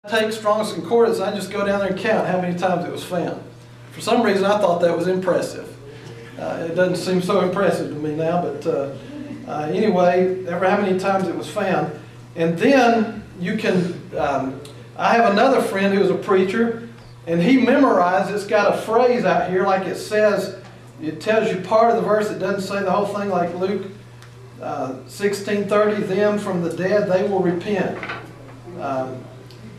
Take Strong's Concordance, I just go down there and count how many times it was found. For some reason, I thought that was impressive. It doesn't seem so impressive to me now, but anyway, ever how many times it was found. And then you can, I have another friend who was a preacher, and he memorized, it's got a phrase out here like it says, it tells you part of the verse, it doesn't say the whole thing, like Luke 16:30, them from the dead, they will repent.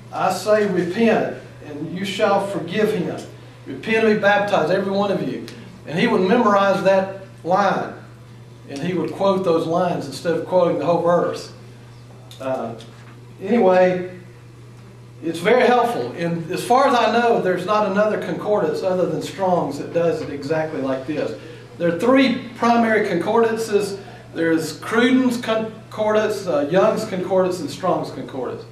I say repent, and you shall forgive him. Repent and be baptized, every one of you. And he would memorize that line, and he would quote those lines instead of quoting the whole verse. Anyway, it's very helpful. And as far as I know, there's not another concordance other than Strong's that does it exactly like this. There are three primary concordances. There's Cruden's Concordance, Young's Concordance, and Strong's Concordance.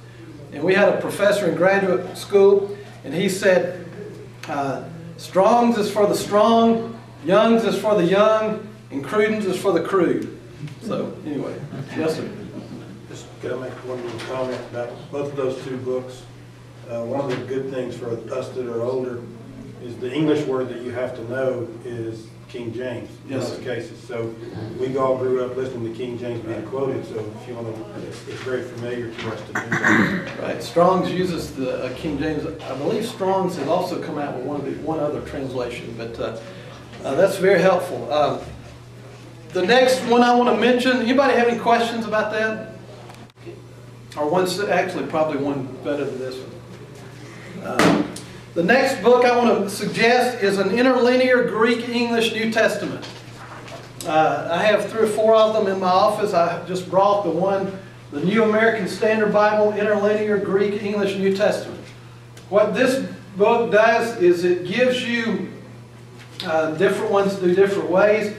And we had a professor in graduate school, and he said, Strong's is for the strong, Young's is for the young, and Cruden's is for the crude. So, anyway, yes, sir. Just got to make one little comment about both of those two books. One of the good things for us that are older is the English word that you have to know is King James in most cases. So we all grew up listening to King James being quoted, so if you want to, it's very familiar to us to do that. Right. Strong's uses the King James. I believe Strong's has also come out with one other translation, but that's very helpful. The next one I want to mention, anybody have any questions about that? Or one's actually probably one better than this one. The next book I want to suggest is an interlinear Greek-English New Testament. I have 3 or 4 of them in my office. I just brought the New American Standard Bible, Interlinear Greek-English New Testament. What this book does is it gives you different ones do different ways.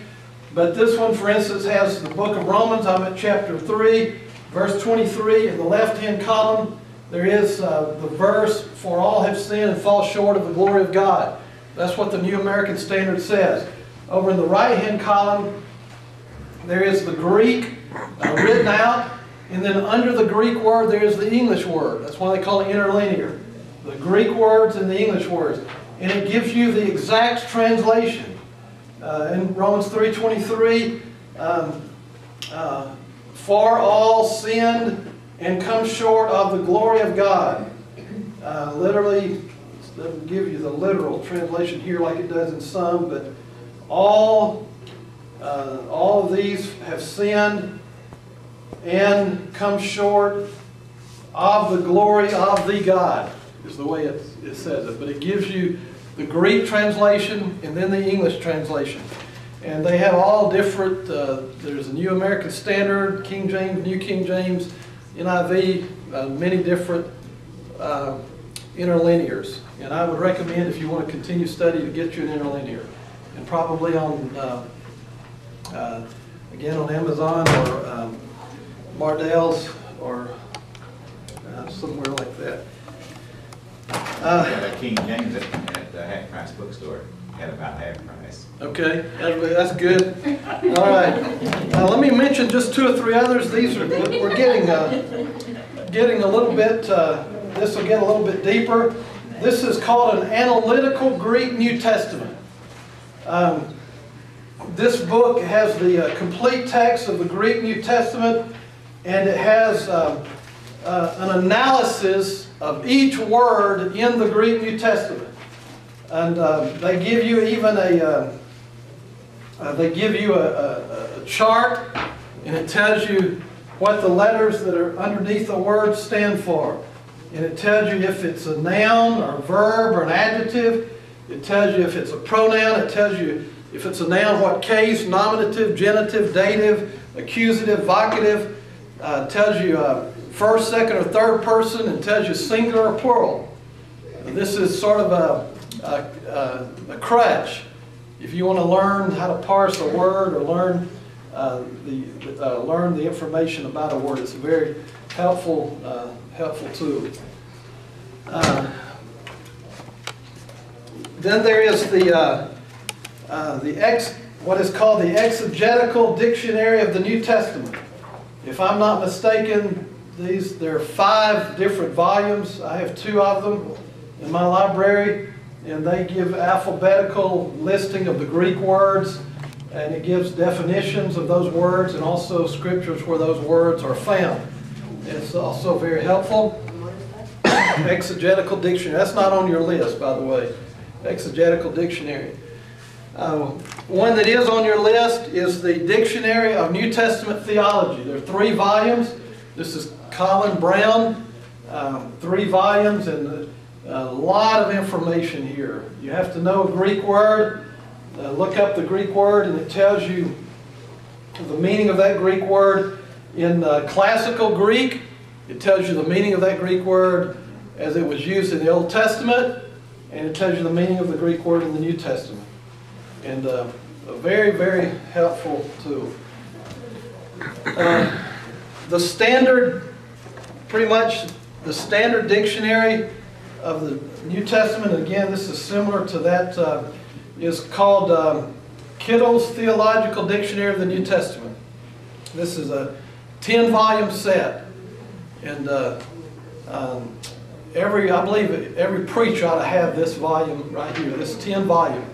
But this one, for instance, has the book of Romans. I'm at chapter 3, verse 23. In the left-hand column, there is the verse, for all have sinned and fall short of the glory of God. That's what the New American Standard says. Over in the right-hand column, there is the Greek written out, and then under the Greek word, there is the English word. That's why they call it interlinear. The Greek words and the English words. And it gives you the exact translation. In Romans 3:23, for all sinned and come short of the glory of God. Literally, it doesn't give you the literal translation here like it does in some, but all of these have sinned and come short of the glory of the God, is the way it says it. But it gives you the Greek translation and then the English translation. And they have all different, there's a New American Standard, King James, New King James, NIV, many different interlinears. And I would recommend, if you want to continue study, to get you an interlinear. And probably on, again, on Amazon or Mardell's or somewhere like that. Got a King James at the Half Price bookstore at about half price. Okay, that's good. All right. Let me mention just 2 or 3 others. These are we're getting a little bit. This will get a little bit deeper. This is called an analytical Greek New Testament. This book has the complete text of the Greek New Testament, and it has an analysis of each word in the Greek New Testament. And they give you even a chart, and it tells you what the letters that are underneath the word stand for. And it tells you if it's a noun or a verb or an adjective. It tells you if it's a pronoun. It tells you if it's a noun, what case, nominative, genitive, dative, accusative, vocative. It tells you first, second, or third person, and tells you singular or plural. And this is sort of a crutch. If you want to learn how to parse a word or learn the information about a word, it's a very helpful tool. Then there is what is called the Exegetical Dictionary of the New Testament. If I'm not mistaken, There are 5 different volumes. I have 2 of them in my library, and they give alphabetical listing of the Greek words, and it gives definitions of those words and also scriptures where those words are found. It's also very helpful. Exegetical dictionary. That's not on your list, by the way. Exegetical dictionary. One that is on your list is the Dictionary of New Testament Theology. There are 3 volumes. This is Colin Brown, 3 volumes, and a lot of information here. You have to know a Greek word. Look up the Greek word, and it tells you the meaning of that Greek word in classical Greek. It tells you the meaning of that Greek word as it was used in the Old Testament, and it tells you the meaning of the Greek word in the New Testament. And a very, very helpful tool. The standard, pretty much the standard dictionary of the New Testament, again, this is similar to that, is called Kittle's Theological Dictionary of the New Testament. This is a 10-volume set. And I believe every preacher ought to have this volume right here, this 10-volume,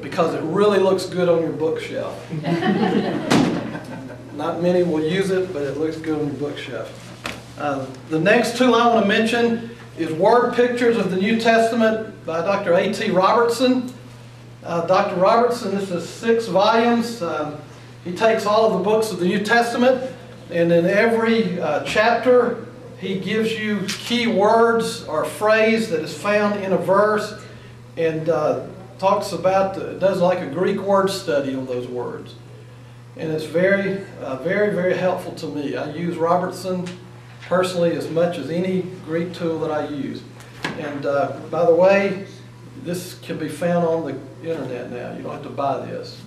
because it really looks good on your bookshelf. Not many will use it, but it looks good on your bookshelf. The next tool I want to mention is Word Pictures of the New Testament by Dr. A.T. Robertson. Dr. Robertson, this is 6 volumes. He takes all of the books of the New Testament, and in every chapter he gives you key words or phrase that is found in a verse, and talks about, does like a Greek word study on those words. And it's very, very helpful to me. I use Robertson personally as much as any Greek tool that I use. And by the way, this can be found on the internet now. You don't have to buy this.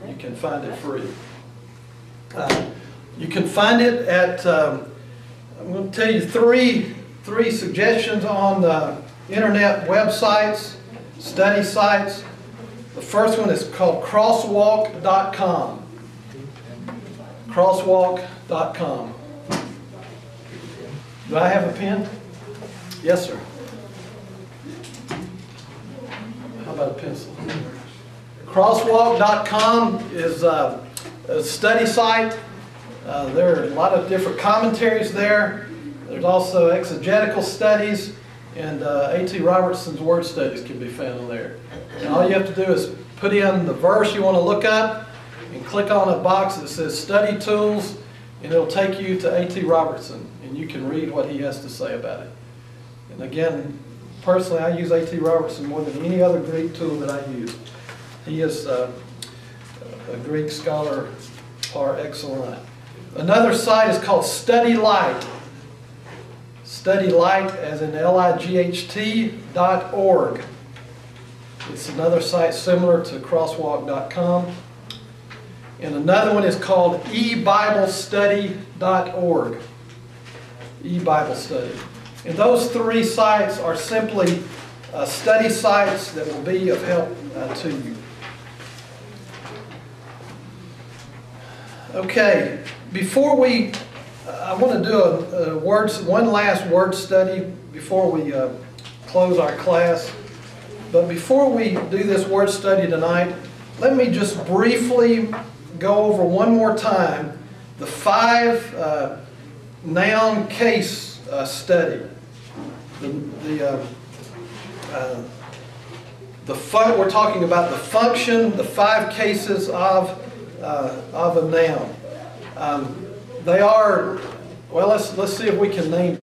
You can find it free. You can find it at, I'm going to tell you three suggestions on the internet websites, study sites. The first one is called crosswalk.com. Crosswalk.com. Do I have a pen? Yes, sir. How about a pencil? Crosswalk.com is a study site. There are a lot of different commentaries there. There's also exegetical studies, and A.T. Robertson's word studies can be found on there. And all you have to do is put in the verse you want to look up and click on a box that says Study Tools, and it'll take you to A.T. Robertson, and you can read what he has to say about it. And again, personally, I use A.T. Robertson more than any other Greek tool that I use. He is a Greek scholar par excellence. Another site is called Study Light. Study Light, as in LIGHT.org. It's another site similar to crosswalk.com. And another one is called eBiblestudy.org. eBiblestudy. And those 3 sites are simply study sites that will be of help to you. Okay, before I want to do one last word study before we close our class. But before we do this word study tonight, let me just briefly go over one more time the 5 noun case study. We're talking about the function, the 5 cases of a noun. They are, well, let's see if we can name